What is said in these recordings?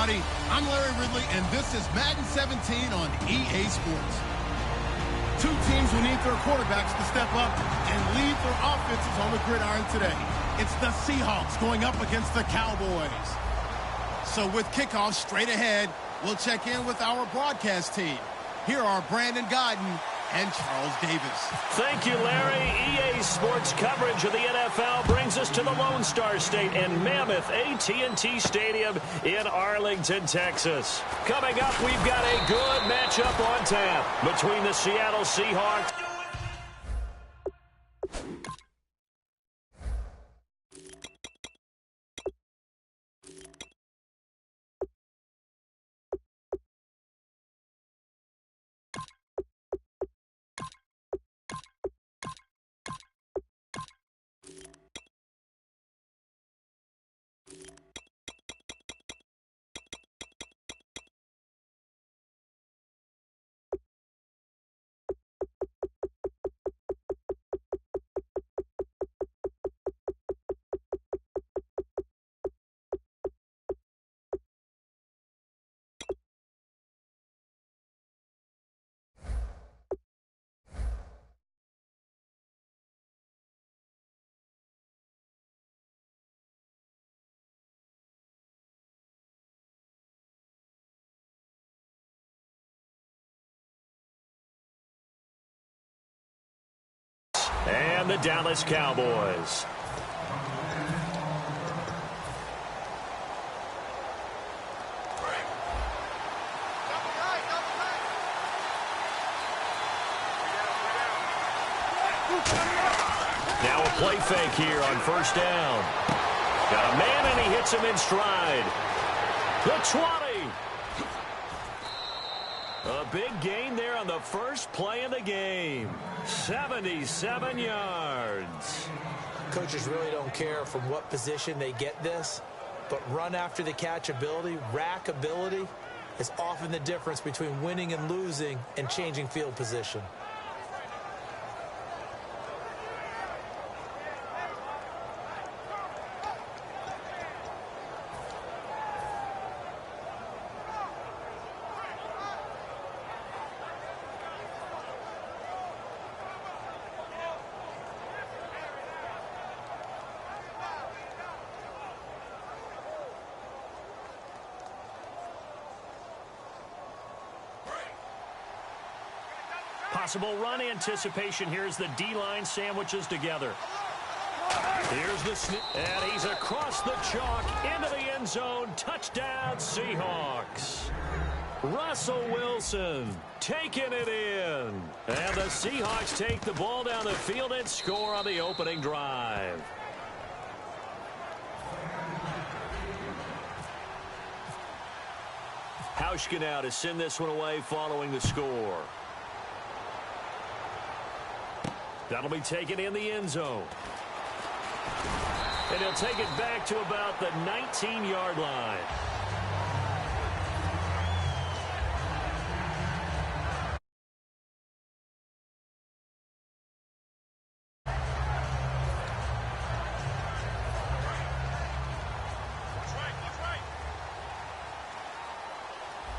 everybody. I'm Larry Ridley, and this is Madden 17 on EA Sports. Two teams will need their quarterbacks to step up and lead their offenses on the gridiron today. It's the Seahawks going up against the Cowboys. So with kickoff straight ahead, we'll check in with our broadcast team. Here are Brandon Godden and Charles Davis. Thank you, Larry. EA Sports coverage of the NFL brings us to the Lone Star State and Mammoth AT&T Stadium in Arlington, Texas. Coming up, we've got a good matchup on tap between the Seattle Seahawks and the Dallas Cowboys. Now a play fake here on first down. Got a man, and he hits him in stride. The 20. A big gain there on the first play of the game. 77 yards. Coaches really don't care from what position they get this, but run after the catch ability, rack ability, is often the difference between winning and losing and changing field position. Possible run anticipation. Here's the D-line sandwiches together. Here's the snip, and he's across the chalk into the end zone. Touchdown, Seahawks. Russell Wilson taking it in. And the Seahawks take the ball down the field and score on the opening drive. Hauschka now to send this one away following the score. That'll be taken in the end zone. And he'll take it back to about the 19-yard line.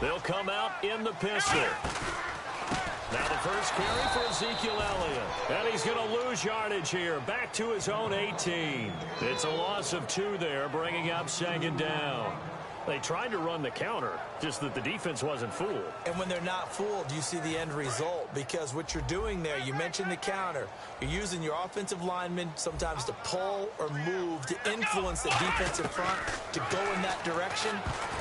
They'll come out in the pistol. Now the first carry for Ezekiel Elliott. And he's going to lose yardage here. Back to his own 18. It's a loss of 2 there, bringing up second down. They tried to run the counter, just that the defense wasn't fooled. And when they're not fooled, you see the end result. Because what you're doing there, you mentioned the counter. You're using your offensive linemen sometimes to pull or move to influence the defensive front to go in that direction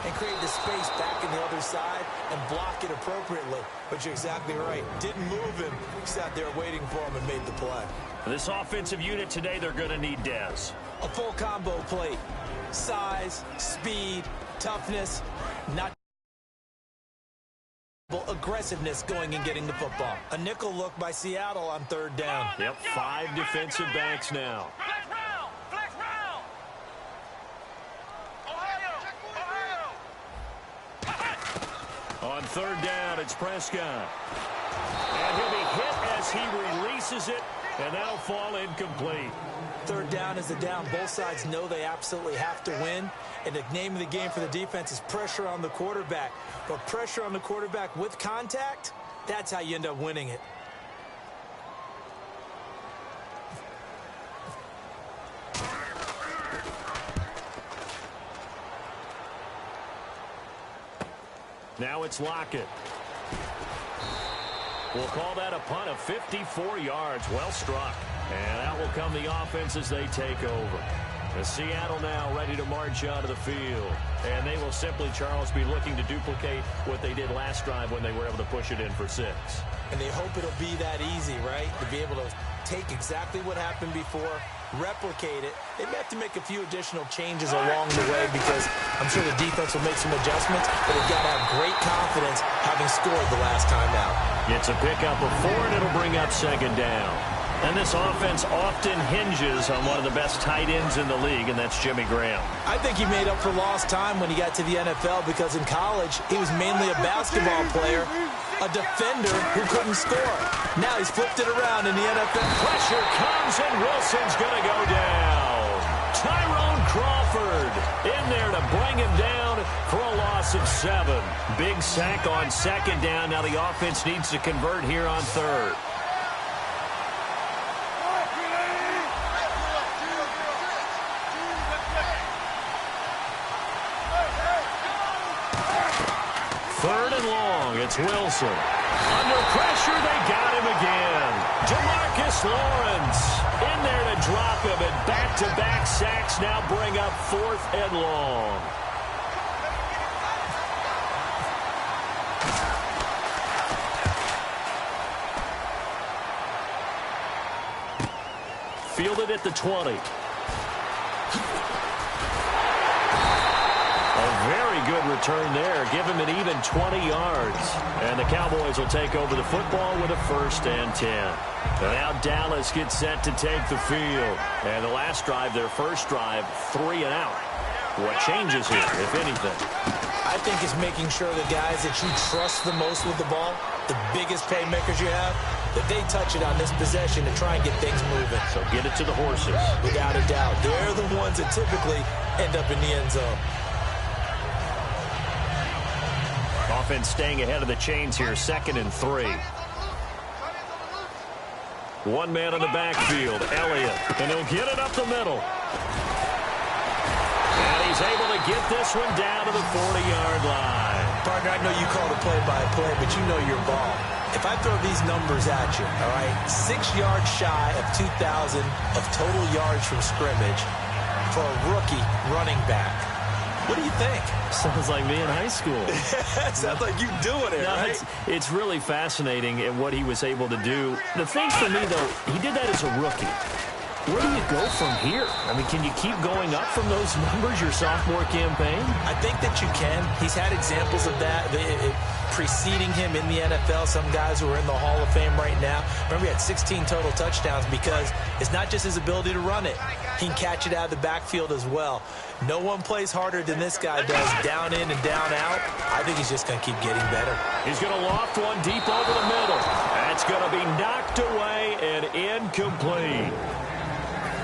and create the space back in the other side and block it appropriately. But you're exactly right. Didn't move him. Sat there waiting for him and made the play. This offensive unit today, they're going to need Dez. A full combo plate. Size, speed, toughness, not aggressiveness going and getting the football. A nickel look by Seattle on third down. Yep, 5 defensive backs now. Flex round. Ohio. On third down, it's Prescott. And he'll be hit as he releases it And that'll fall incomplete. Third down is the down. Both sides know they absolutely have to win. And the name of the game for the defense is pressure on the quarterback. But pressure on the quarterback with contact, that's how you end up winning it. Now it's Lockett. We'll call that a punt of 54 yards. Well struck. And out will come the offense as they take over. The Seattle now ready to march out of the field. And they will simply, Charles, be looking to duplicate what they did last drive when they were able to push it in for 6. And they hope it'll be that easy, right? To be able to take exactly what happened before, replicate it. They may have to make a few additional changes along the way because I'm sure the defense will make some adjustments, but they've got to have great confidence having scored the last time out. It's a pickup of 4, and it'll bring up 2nd down. And this offense often hinges on one of the best tight ends in the league, and that's Jimmy Graham. I think he made up for lost time when he got to the NFL because in college, he was mainly a basketball player, a defender who couldn't score. Now he's flipped it around in the NFL. Pressure comes, and Wilson's going to go down. Tyrone Crawford in there to bring him down for a loss of 7. Big sack on 2nd down. Now the offense needs to convert here on 3rd. Third and long, it's Wilson. Under pressure, they got him again. Demarcus Lawrence in there to drop him, and back-to-back sacks now bring up 4th and long. Fielded at the 20. Very good return there. Give him an even 20 yards. And the Cowboys will take over the football with a 1st and 10. And now Dallas gets set to take the field. And the last drive, their first drive, 3 and out. What changes here, if anything? I think it's making sure the guys that you trust the most with the ball, the biggest playmakers you have, that they touch it on this possession to try and get things moving. So get it to the horses. Without a doubt. They're the ones that typically end up in the end zone. Offense staying ahead of the chains here, 2nd and 3. One man on the backfield, Elliott, and he'll get it up the middle. And he's able to get this one down to the 40-yard line. Partner, I know you call it play-by-play, but you know your ball. If I throw these numbers at you, all right, 6 yards shy of 2,000 of total yards from scrimmage for a rookie running back. What do you think? Sounds like me in high school. Sounds like you doing it, right? It's really fascinating in what he was able to do. The thing for me, though, he did that as a rookie. Where do you go from here? I mean, can you keep going up from those numbers your sophomore campaign? I think that you can. He's had examples of that preceding him in the NFL. Some guys who are in the Hall of Fame right now. Remember, he had 16 total touchdowns because it's not just his ability to run it. He can catch it out of the backfield as well. No one plays harder than this guy does, down in and down out. I think he's just going to keep getting better. He's going to loft one deep over the middle. That's going to be knocked away and incomplete.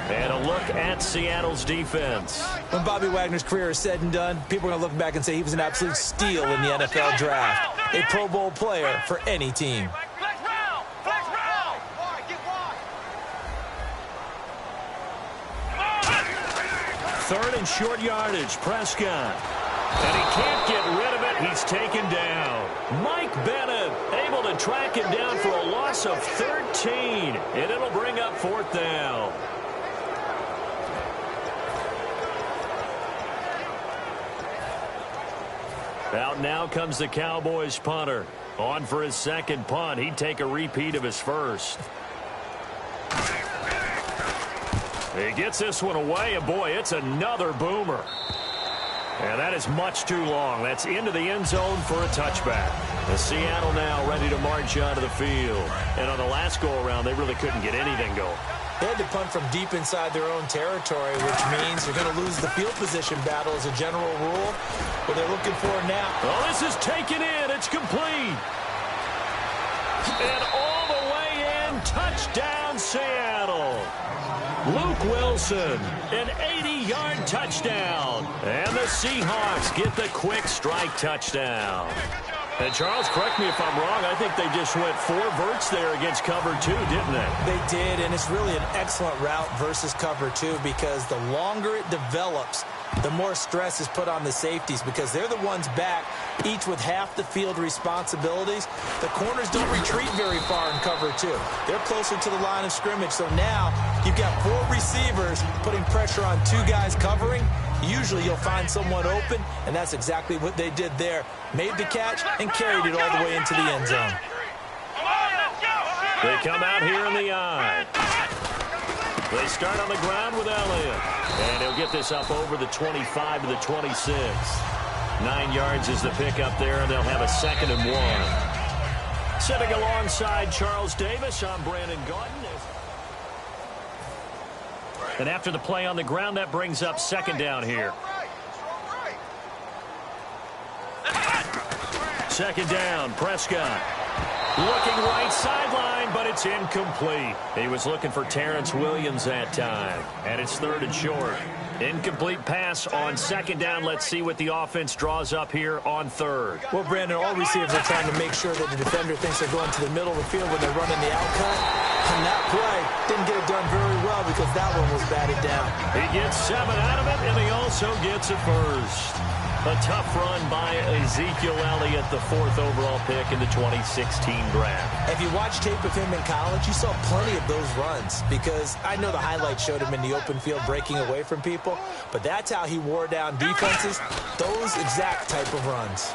And a look at Seattle's defense. When Bobby Wagner's career is said and done, people are going to look back and say he was an absolute steal in the NFL draft. A Pro Bowl player for any team. Flex round! Flex round! Third and short yardage, Prescott. And he can't get rid of it. He's taken down. Mike Bennett able to track him down for a loss of 13. And it'll bring up 4th down. Out now comes the Cowboys punter. On for his 2nd punt. He'd take a repeat of his first. He gets this one away, and boy, it's another boomer. And that is much too long. That's into the end zone for a touchback. The Seattle now ready to march out of the field. And on the last go-around, they really couldn't get anything going. They had to punt from deep inside their own territory, which means they're going to lose the field position battle as a general rule. What they're looking for now. Oh, this is taken in. It's complete. And all the way in. Touchdown. Touchdown, Seattle. Luke Wilson, an 80-yard touchdown. And the Seahawks get the quick strike touchdown. And Charles, correct me if I'm wrong, I think they just went 4 verts there against cover 2, didn't they? They did, and it's really an excellent route versus cover 2 because the longer it develops, the more stress is put on the safeties because they're the ones back, each with half the field responsibilities. The corners don't retreat very far in cover 2. They're closer to the line of scrimmage, so now you've got 4 receivers putting pressure on 2 guys covering. Usually you'll find someone open, and that's exactly what they did there. Made the catch and carried it all the way into the end zone. They come out here in the eye. They start on the ground with Elliott. And he'll get this up over the 25 to the 26. 9 yards is the pickup there, and they'll have a 2nd and 1. Sitting alongside Charles Davis, I'm Brandon Gaudin. And after the play on the ground, that brings up 2nd down here. 2nd down, Prescott. Looking right sideline, but it's incomplete. He was looking for Terrence Williams that time. And it's 3rd and short. Incomplete pass on 2nd down. Let's see what the offense draws up here on 3rd. Well, Brandon, all receivers are trying to make sure that the defender thinks they're going to the middle of the field when they're running the out cut. And that play didn't get it done very well because that one was batted down. He gets 7 out of it, and he also gets a first. A tough run by Ezekiel Elliott, the 4th overall pick in the 2016 draft. If you watch tape of him in college, you saw plenty of those runs because I know the highlights showed him in the open field breaking away from people, but that's how he wore down defenses, those exact type of runs.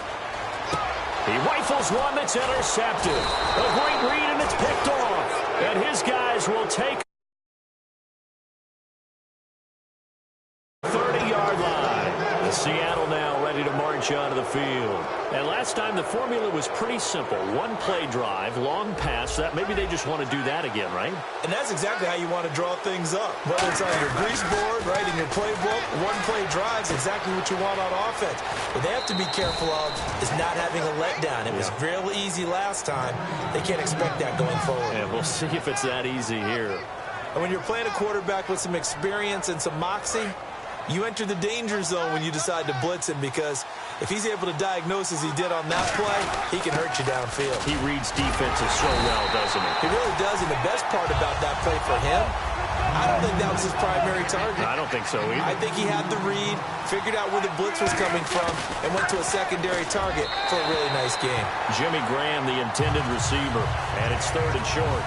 He rifles one that's intercepted. A great read, and it's picked off. And his guys will take 30-yard line. Seattle now ready to march onto the field. And last time the formula was pretty simple. 1 play drive, long pass. That maybe they just want to do that again, right? And that's exactly how you want to draw things up. Whether it's on your grease board, right, in your playbook, 1 play drive is exactly what you want on offense. What they have to be careful of is not having a letdown. It was real easy last time. They can't expect that going forward. Yeah, we'll see if it's that easy here. And when you're playing a quarterback with some experience and some moxie, you enter the danger zone when you decide to blitz him because if he's able to diagnose as he did on that play, he can hurt you downfield. He reads defenses so well, doesn't he? He really does, and the best part about that play for him, I don't think that was his primary target. I don't think so either. I think he had the read, figured out where the blitz was coming from, and went to a secondary target for a really nice game. Jimmy Graham, the intended receiver, and it's 3rd and short.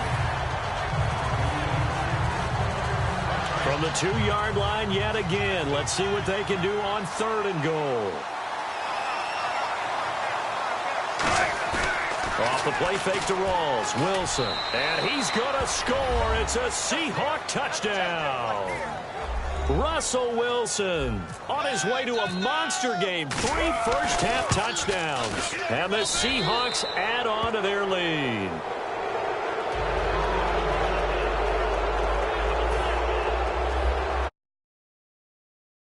From the 2-yard line yet again. Let's see what they can do on 3rd and goal. Off the play fake to Rawls. Wilson. And he's going to score. It's a Seahawk touchdown. Russell Wilson on his way to a monster game. 3 first-half touchdowns. And the Seahawks add on to their lead.